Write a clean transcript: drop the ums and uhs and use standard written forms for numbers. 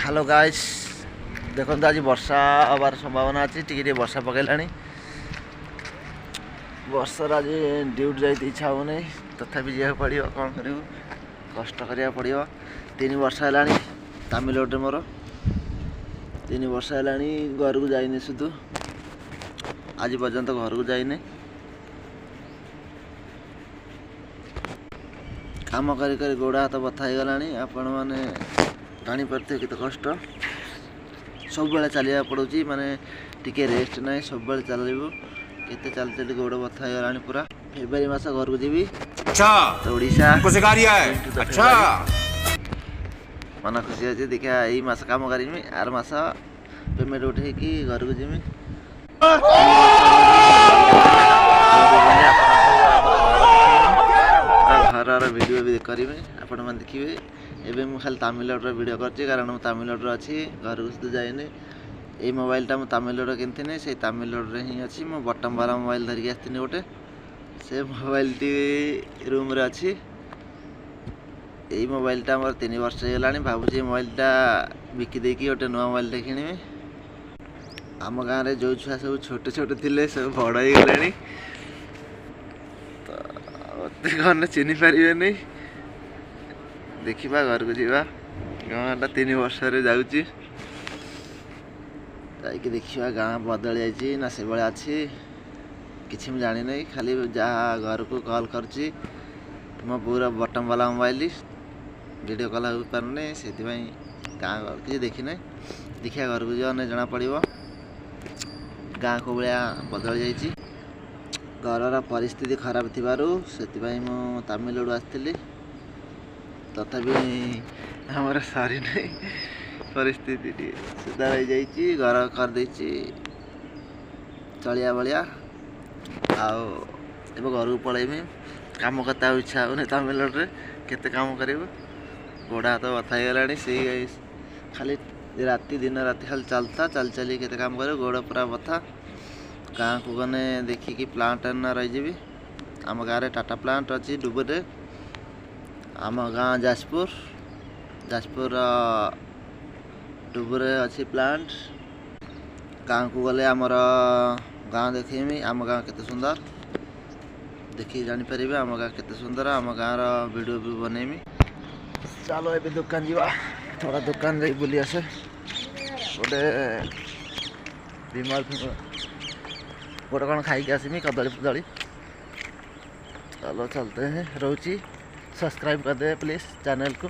Hello guys देखो आज वर्षा आबार संभावना अच्छी टी वर्षा पकड़ानी वर्षार आज ड्यूटी जाती इच्छा हो नहीं तथापि जा पड़ो कौन कर कष्ट करा पड़ो 3 वर्ष है तामिलनाडु मोर 3 वर्ष है घर को जाइनि सुधु आज पर्यंत घर को जाइनि काम कर गोड़ हाथ बथा हो गला आपण मैंने जानी पारे केते कष्ट सब बेले चलिया पड़ो माने टिके रेस्ट ना सब बेले चलू केते चल चली गोड़ बथा हो गला पूरा फेब्रुआरी मास घर को जीवी अच्छा तो ओडिशा अच्छा मन खुशी अच्छे देखा यही मास काम करी आर मास पेमेंट उठे कि घर को जीवी घर वीडियो भी करी आपण मैंने देखिए एवं मुझे खाली तामिलनाडु वीडियो करছি कारण मुझे तामिलनाडु अच्छी घर को सुध जाए ये मोबाइलटा मुझे तामिलनाडु किनी से तामिलनाडु ही अच्छी मो बटम वाला मोबाइल धरिक आसती गोटे से मोबाइल टी रूम रे अच्छी यही मोबाइलटा मोर 3 वर्ष हो गला भावुँ मोबाइलटा बिकिदे गोटे नुआ मोबाइलटा किणी आम गाँव में जो छुआ सब छोटे छोटे थे सब बड़ हो गले तो घर चिन्ह पारे नहीं देखा घर को जावा गाँटा 3 वर्ष जाऊँगी देखा गाँ बदल जाइए ना से भाया अच्छी किसी जानी नहीं खाली जहाँ घर को कॉल करुँची मो पूरा बटम वाला मोबाइल वीडियो कॉल हो पारे से गाँ किसी देखी ना देखिए घर को जाने जना पड़ो गाँ को भाया बदल जाइए घर परिस्थिति खराब थी से तामिलनाडु आसती तथापि आमर सारी नहीं परिस्थिति सुधार हो जाइए घर करदे चलिया भाया आउ घर को पलैमी कम करता इच्छा हो तामिलनाडु केते काम कर गोड़ हाथ बथा हो गला से खाली राति दिन राति खाली चलता चल चली केते काम कर गोड़ पूरा बथा गाँ को गने देखिकी प्लांट ना रही आम गाँव टाटा प्लांट अच्छी डुबुरे आम गाँ जाजपुर डुबुरे अच्छी प्लांट गाँ को गले आमर गाँ देखेमी आम गाँ केते सुंदर देखी जानीपर आम गाँ केते सुंदर आम गाँव वीडियो भी बनैमी चलो ए दुकान जावा थोड़ा दुकान जाई बुली आसे गोटे विमल गोटे कौन खाई आसमी कदली फदली चलो चलते हैं रोची सब्सक्राइब कर दे प्लीज़ चैनल को।